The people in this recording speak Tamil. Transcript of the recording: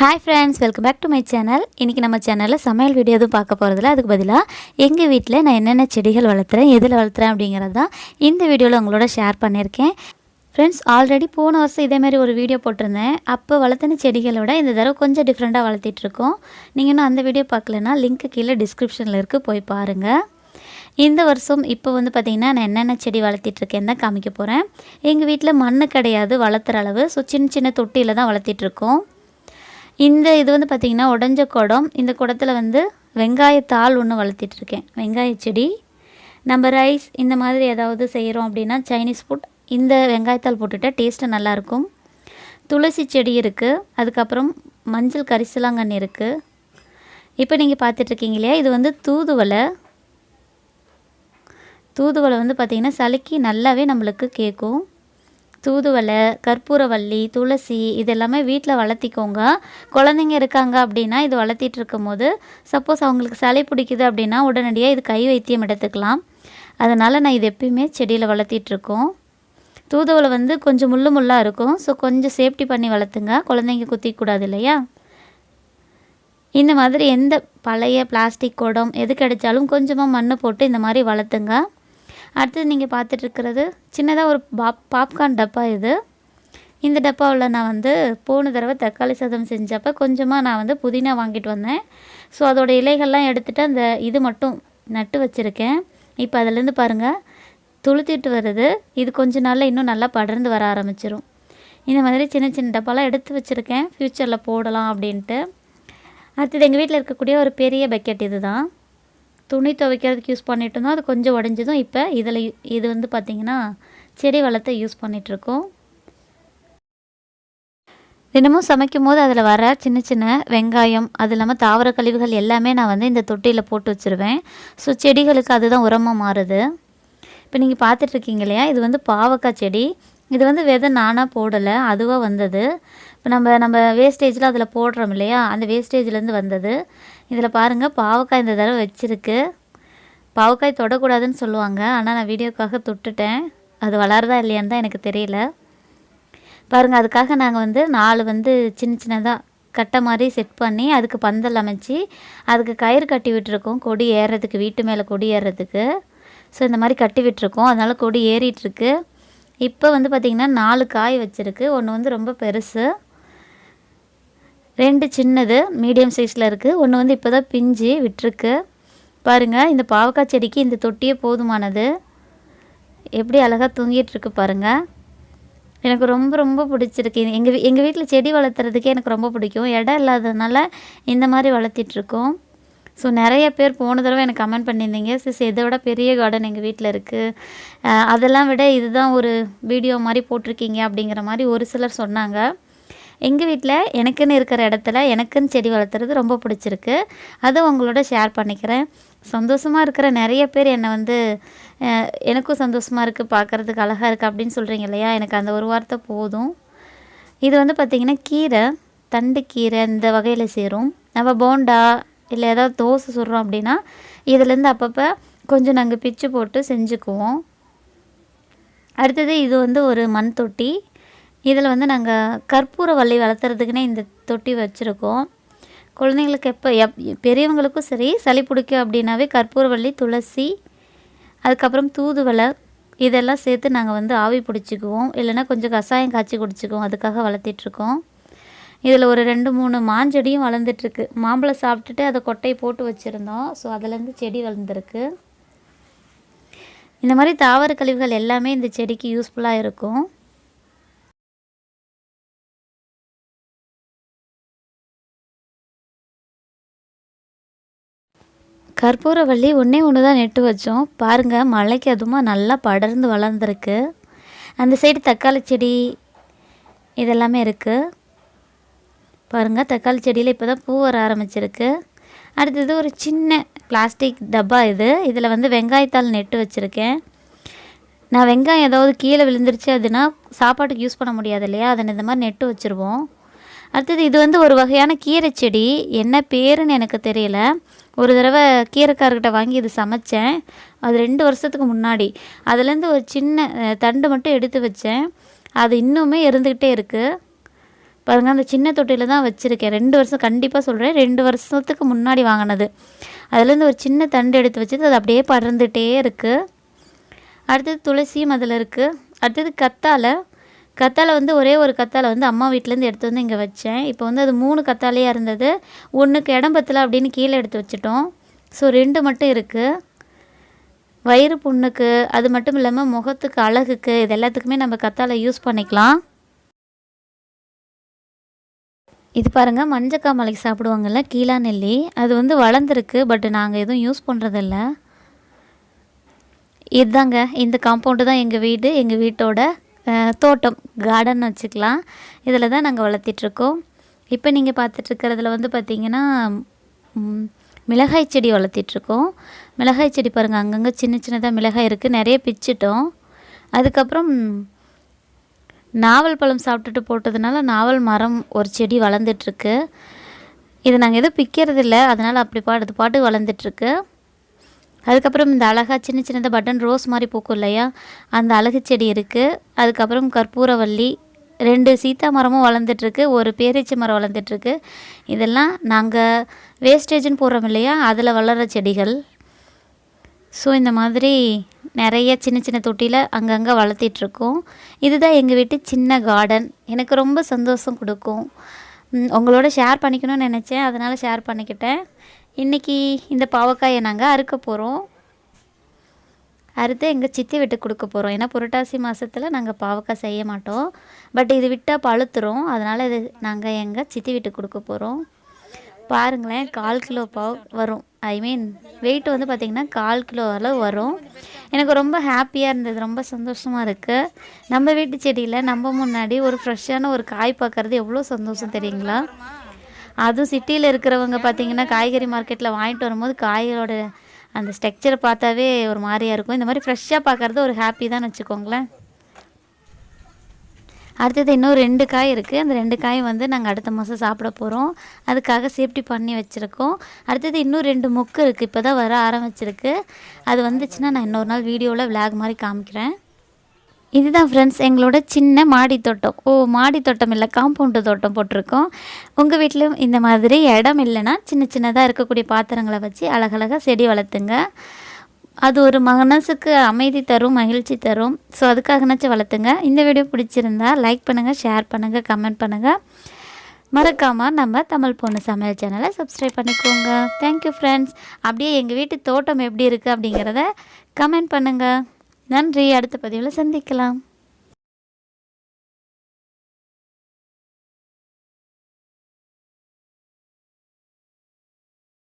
Hi friends, welcome back to my channel. இன்னைக்கு நம்ம சேனல்ல சமையல் வீடியோ எதுவும் பார்க்க போறதில்ல. அதுக்கு பதிலா எங்க வீட்ல நான் என்னென்ன செடிகள் வளர்த்துறேன், எதில வளர்த்துறேன் அப்படிங்கறத தான் இந்த வீடியோல உங்களோட ஷேர் பண்ணிருக்கேன். Friends, ஆல்ரெடி போன வருஷம் இதே மாதிரி ஒரு வீடியோ போட்டிருந்தேன். அப்ப வளர்த்தன செடிகளோட இந்த தடவை கொஞ்சம் டிஃபரண்டா வளர்த்திட்டு இருக்கோம். நீங்க இன்னும் அந்த வீடியோ பார்க்கலனா லிங்க் கீழ டிஸ்கிரிப்ஷன்ல இருக்கு, போய் பாருங்க. இந்த வருஷம் இப்போ வந்து பாத்தீங்கன்னா நான் என்னென்ன செடி வளர்த்திட்டு இருக்கேன்னு தான் காமிக்க போறேன். எங்க வீட்ல மண்ணு கிடையாது வளர்த்துற அளவு. சோ சின்ன சின்ன தொட்டியில தான் வளர்த்திட்டு இருக்கோம். இந்த இது வந்து பாத்தீங்கன்னா உடைஞ்ச குடம். இந்த குடத்துல வந்து வெங்காயத்தாள் ஒன்று வளர்த்திட்டு இருக்கேன். வெங்காய செடி. நம்ம ரைஸ் இந்த மாதிரி ஏதாவது செய்றோம் அப்படினா சைனீஸ் ஃபுட் இந்த வெங்காயத்தாள் போட்டுட்டா டேஸ்ட் நல்லா இருக்கும். துளசி செடி இருக்கு. அதுக்கு அப்புறம் மஞ்சள் கரிசலாங்கண்ணி இருக்கு. இப்போ நீங்க பார்த்துட்டு இருக்கீங்க இல்லையா, இது வந்து தூதுவளை. தூதுவளை வந்து பாத்தீங்கன்னா சளிக்கு நல்லாவே நமக்கு கேக்கும். தூதுவளை, கற்பூரவள்ளி, துளசி இதெல்லாமே வீட்ல வளர்த்திக்கோங்க. குழந்தைங்க இருக்காங்க அப்படினா இது வளர்த்திட்டு இருக்கும்போது சப்போஸ் அவங்களுக்கு சளி பிடிக்குது அப்படினா உடனடியா இது கை வைத்தியம் எடுத்துக்கலாம். அதனால நான் இது எப்பவுமே செடியில வளர்த்திட்டு இருக்கோம். தூதுவளை வந்து கொஞ்சம் முள்ளு முள்ளா இருக்கும். சோ கொஞ்சம் சேஃப்டி பண்ணி வளர்த்துங்க. குழந்தைங்க குத்திக்க கூடாது இல்லையா? இந்த மாதிரி எந்த பழைய பிளாஸ்டிக் குடம் எது கிடைச்சாலும் கொஞ்சமா மண்ணு போட்டு இந்த மாதிரி வளர்த்துங்க. அடுத்து நீங்க பார்த்துட்டு இருக்கிறது சின்னதா ஒரு பாப்கார்ன் டப்பா இது. இந்த டப்பாவுல நான் வந்து போன தடவை தக்காளி சாதம் செஞ்சப்ப கொஞ்சமா நான் வந்து புதினா வாங்கிட்டு வந்தேன். சோ அதோட இலைகள்லாம் எடுத்துட்டு அந்த இது மட்டும் நட்டு வச்சிருக்கேன். இப்போ அதில இருந்து பாருங்க துளுத்திட்டு வருது. இது கொஞ்ச நாள்ல இன்னும் நல்லா படர்ந்து வர ஆரம்பிச்சிரும். இந்த மாதிரி சின்ன சின்ன டப்பாலாம் எடுத்து வச்சிருக்கேன். ஃபியூச்சர்ல போடலாம் அப்படின்ட்டு. அடுத்து எங்க வீட்ல இருக்கக்கூடிய ஒரு பெரிய பக்கெட் இதுதான். துணி துவைக்கிறதுக்கு யூஸ் பண்ணிட்டு இருந்தோம். அது கொஞ்சம் உடைஞ்சதும் இப்போ இது வந்து பாத்தீங்கன்னா செடி வளர்த்த யூஸ் பண்ணிட்டு இருக்கோம். தினமும் சமைக்கும்போது அதில் வர சின்ன சின்ன வெங்காயம் அது இல்லாம தாவர கழிவுகள் எல்லாமே நான் வந்து இந்த தொட்டியில போட்டு வச்சிருவேன். சோ செடிகளுக்கு அதுதான் உரமா மாறுது. இப்போ நீங்க பார்த்துட்டு இருக்கீங்க இல்லையா, இது வந்து பாவக்காய் செடி. இது வந்து விதை நானா போடல, அதுவா வந்தது. இப்போ நம்ம வேஸ்டேஜ்ல அதில போடுறோம் இல்லையா, அந்த வேஸ்டேஜ்ல இருந்து வந்தது. இதில பாருங்க பாவக்காய் இந்த தடவை வச்சிருக்கு. பாவக்காய் தொடக்கூடாதுன்னு சொல்லுவாங்க. ஆனா நான் வீடியோக்காக தொட்டுட்டேன். அது வளருதா இல்லையான்னு தான் எனக்கு தெரியல. பாருங்க அதுக்காக நாங்க வந்து 4 வந்து சின்ன சின்னதா கட்ட மாதிரி செட் பண்ணி அதுக்கு பந்தல் அமைச்சு அதுக்கு கயிறு கட்டி விட்டுருக்கோம். கொடி ஏறதுக்கு, வீட்டு மேல கொடி ஏறதுக்கு. சோ இந்த மாதிரி கட்டி விட்டுருக்கோம். அதனால கொடி ஏறிட்டு இருக்கு. இப்போ வந்து பாத்தீங்கன்னா 4 காய் வச்சிருக்கு. ஒன்னு வந்து ரொம்ப பெருசு. 2 சின்னது மீடியம் சைஸ்ல இருக்கு. ஒன்னு வந்து இப்போதான் பிஞ்சு விட்டுருக்கு. பாருங்க இந்த பாவக்காய் செடிக்கு இந்த தொட்டியே போதுமானது. எப்படி அழகா தூங்கிட்டு இருக்கு பாருங்க. எனக்கு ரொம்ப ரொம்ப பிடிச்சிருக்கு. எங்க வீட்ல செடி வளர்த்துறதுக்கே எனக்கு ரொம்ப பிடிக்கும். இடம் இல்லாததனால இந்த மாதிரி வளர்த்திட்டு இருக்கோம். சோ நிறைய பேர் போன தடவை எனக்கு கமெண்ட் பண்ணிருந்தீங்க. சிஸ் இதை விட பெரிய கார்டன் எங்க வீட்ல இருக்கு. அதெல்லாம் விட இதுதான் ஒரு வீடியோ மாதிரி போட்டிருக்கீங்க அப்படிங்கிற மாதிரி ஒரு சிலர் சொன்னாங்க. எங்க வீட்ல எனக்குன்னு இருக்கிற இடத்துல எனக்குன்னு செடி வளர்த்துறது ரொம்ப பிடிச்சிருக்கு. அதை உங்களோட ஷேர் பண்ணிக்கிறேன். சந்தோஷமா இருக்கிற நிறைய பேர் என்ன வந்து எனக்கும் சந்தோஷமா இருக்கு, பார்க்கிறதுக்கு அழகா இருக்கு அப்படின்னு சொல்றீங்க இல்லையா, எனக்கு அந்த ஒரு வார்த்தை போதும். இது வந்து பாத்தீங்கன்னா கீரை, தண்டு கீரை இந்த வகையில சேரும். நம்ம போண்டா இல்ல ஏதாவது தோசை சுடுறோம் அப்படினா இதில இருந்து அப்பப்ப கொஞ்சம் நாங்க பிச்சு போட்டு செஞ்சுக்குவோம். அடுத்து இது வந்து ஒரு மண் தொட்டி. இதில வந்து நாங்க கற்பூரவள்ளி வளர்த்துறதுக்குனே இந்த தொட்டி வச்சிருக்கோம். குழந்தைகளுக்கு பெரியவங்களுக்கும் சரி சளி பிடிக்கும் அப்படினாவே கற்பூரவள்ளி, துளசி அதுக்கு அப்புறம் தூதுவளை இதெல்லாம் சேர்த்து நாங்க வந்து ஆவி பிடிச்சுக்குவோம். இல்லனா கொஞ்சம் கசாயம் காய்ச்சி குடிச்சுக்குவோம். அதுக்காக வளர்த்திட்டு இருக்கோம். இதில ஒரு 2, 3 மாஞ்செடியும் வளர்ந்துட்டு இருக்கு. மாம்பழம் சாப்பிட்டுட்டு அத கொட்டை போட்டு வச்சிருந்தோம். சோ அதில இருந்து செடி வளர்ந்திருக்கு. இந்த மாதிரி தாவர கழிவுகள் எல்லாமே இந்த செடிக்கு யூஸ்ஃபுல்லா இருக்கும். கற்பூரவள்ளி ஒண்ணே ஒன்று தான் நெட்டு வச்சோம். பாருங்க மழைக்கு அதுமா நல்லா படர்ந்து வளர்ந்திருக்கு. அந்த சைடு தக்காளி செடி இதெல்லாமே இருக்கு. பாருங்க தக்காளி செடியில இப்போதான் பூ வர ஆரம்பிச்சிருக்கு. அடுத்து ஒரு சின்ன பிளாஸ்டிக் டப்பா இது. இதில வந்து வெங்காயத்தாள் நெட்டு வச்சிருக்கேன். நான் வெங்காயம் ஏதாவது கீழே விழுந்துருச்சு அதுனா சாப்பாட்டுக்கு யூஸ் பண்ண முடியாது இல்லையா, அதை இந்த மாதிரி நெட்டு வச்சிருவோம். அடுத்து இது வந்து ஒரு வகையான கீரை செடி. என்ன பேருன்னு எனக்கு தெரியல. ஒரு தடவை கீரைக்காரர்கிட்ட வாங்கி இது சமைச்சேன். அது 2 வருஷத்துக்கு முன்னாடி. அதுலேருந்து ஒரு சின்ன தண்டு மட்டும் எடுத்து வச்சேன். அது இன்னுமே இருந்துகிட்டே இருக்கு. பாருங்கள், அந்த சின்ன தொட்டியில் தான் வச்சுருக்கேன். 2 வருஷம் கண்டிப்பாக சொல்கிறேன், 2 வருஷத்துக்கு முன்னாடி வாங்கினது. அதுலேருந்து ஒரு சின்ன தண்டு எடுத்து வச்சுட்டு அது அப்படியே படர்ந்துகிட்டே இருக்குது. அடுத்தது துளசியும் அதில் இருக்குது. அடுத்தது கத்தாழை வந்து ஒரே ஒரு கத்தாழை வந்து அம்மா வீட்டிலேருந்து எடுத்து வந்து இங்கே வச்சேன். இப்போ வந்து அது 3 கத்தாழையாக இருந்தது. ஒன்றுக்கு இடம் பத்தல அப்படின்னு கீழே எடுத்து வச்சுட்டோம். ஸோ 2 மட்டும் இருக்குது. வயிறு புண்ணுக்கு, அது மட்டும் இல்லாமல் முகத்துக்கு அழகுக்கு, இது எல்லாத்துக்குமே நம்ம கத்தாழை யூஸ் பண்ணிக்கலாம். இது பாருங்கள், மஞ்சக்காமலைக்கு சாப்பிடுவாங்கள்ல கீழா நெல்லி, அது வந்து வளர்ந்துருக்கு. பட் நாங்கள் எதுவும் யூஸ் பண்ணுறதில்ல. இதுதாங்க, இந்த காம்பவுண்டு தான் எங்கள் வீடு, எங்கள் வீட்டோட தோட்டம், கார்டன் வச்சுக்கலாம். இதில் தான் நாங்கள் வளர்த்திட்ருக்கோம். இப்போ நீங்கள் பார்த்துட்ருக்கிறதுல வந்து பார்த்திங்கன்னா மிளகாய் செடி வளர்த்திட்ருக்கோம். மிளகாய் செடி பாருங்கள், அங்கங்கே சின்ன சின்னதாக மிளகாய் இருக்குது, நிறைய பிச்சிட்டோம். அதுக்கப்புறம் நாவல் பழம் சாப்பிட்டுட்டு போட்டதுனால நாவல் மரம் ஒரு செடி வளர்ந்துட்டுருக்கு. இது நாங்கள் எதுவும் பிக்கிறதில்ல, அதனால் அப்படி அது பாட்டு வளர்ந்துட்டுருக்கு. அதுக்கப்புறம் இந்த அழகாக சின்ன சின்னதாக பட்டன் ரோஸ் மாதிரி பூக்கும் இல்லையா, அந்த அழகு செடி இருக்குது. அதுக்கப்புறம் கற்பூரவள்ளி, 2 சீத்தா மரமும் வளர்ந்துட்டுருக்கு, ஒரு பேரீச்சை மரம் வளர்ந்துட்டுருக்கு. இதெல்லாம் நாங்கள் வேஸ்டேஜ்னு போடுறோம் இல்லையா, அதில் வளர்கிற செடிகள். ஸோ இந்த மாதிரி நிறைய சின்ன சின்ன தொட்டியில் அங்கங்கே வளர்த்திட்ருக்கோம். இதுதான் எங்கள் வீட்டு சின்ன கார்டன். எனக்கு ரொம்ப சந்தோஷம் கொடுக்கும். உங்களோட ஷேர் பண்ணிக்கணும்னு நினச்சேன், அதனால் ஷேர் பண்ணிக்கிட்டேன். இன்றைக்கி இந்த பாவக்காயை நாங்கள் அறுக்க போகிறோம். அறுத்து எங்கள் சித்தி வீட்டுக்கு கொடுக்க போகிறோம். ஏன்னா புரட்டாசி மாதத்தில் நாங்கள் பாவக்காய் செய்ய மாட்டோம். பட் இது விட்டால் பழுத்துரும், அதனால் இது நாங்கள் எங்கள் சித்தி வீட்டுக்கு கொடுக்க போகிறோம். பாருங்களேன், 1/4 கிலோ பாவ் வரும். ஐ மீன் வெயிட் வந்து பார்த்திங்கன்னா 1/4 கிலோ அளவு வரும். எனக்கு ரொம்ப ஹாப்பியாக இருந்தது, ரொம்ப சந்தோஷமாக இருக்குது. நம்ம வீட்டு செடியில் நம்ம முன்னாடி ஒரு ஃப்ரெஷ்ஷான ஒரு காய் பார்க்குறது எவ்வளோ சந்தோஷம் தெரியுங்களா? அதுவும் சிட்டியில் இருக்கிறவங்க பார்த்திங்கன்னா காய்கறி மார்க்கெட்டில் வாங்கிட்டு வரும்போது காய்களோட அந்த ஸ்ட்ரக்சரை பார்த்தாவே ஒரு மாதிரியாக இருக்கும். இந்த மாதிரி ஃப்ரெஷ்ஷாக பார்க்குறது ஒரு ஹாப்பி தான் வச்சுக்கோங்களேன். அடுத்தது இன்னும் 2 காய் இருக்குது. அந்த 2 காய் வந்து நாங்கள் அடுத்த மாதம் சாப்பிட போகிறோம். அதுக்காக சேஃப்டி பண்ணி வச்சுருக்கோம். அடுத்தது இன்னும் 2 மொக்கு இருக்குது, இப்போ தான் வர ஆரம்பிச்சிருக்கு. அது வந்துச்சுன்னா நான் இன்னொரு நாள் வீடியோவில் விளாக் மாதிரி காமிக்கிறேன். இதுதான் ஃப்ரெண்ட்ஸ் எங்களோட சின்ன மாடி தோட்டம். மாடி தோட்டம் இல்லை, காம்பவுண்டு தோட்டம் போட்டிருக்கோம். உங்கள் வீட்டிலும் இந்த மாதிரி இடம் இல்லைன்னா சின்ன சின்னதாக இருக்கக்கூடிய பாத்திரங்களை வச்சு அழகழகாக செடி வளர்த்துங்க. அது ஒரு மனசுக்கு அமைதி தரும், மகிழ்ச்சி தரும். ஸோ அதுக்காகனாச்சும் வளர்த்துங்க. இந்த வீடியோ பிடிச்சிருந்தா லைக் பண்ணுங்கள், ஷேர் பண்ணுங்கள், கமெண்ட் பண்ணுங்கள். மறக்காமல் நம்ம தமிழ் பொண்ணு சமையல் சேனலை சப்ஸ்கிரைப் பண்ணிக்கோங்க. Thank you friends. அப்படியே எங்கள் வீட்டு தோட்டம் எப்படி இருக்குது அப்படிங்கிறத கமெண்ட் பண்ணுங்கள். நன்றி. அடுத்த பதிவில் சந்திக்கலாம்.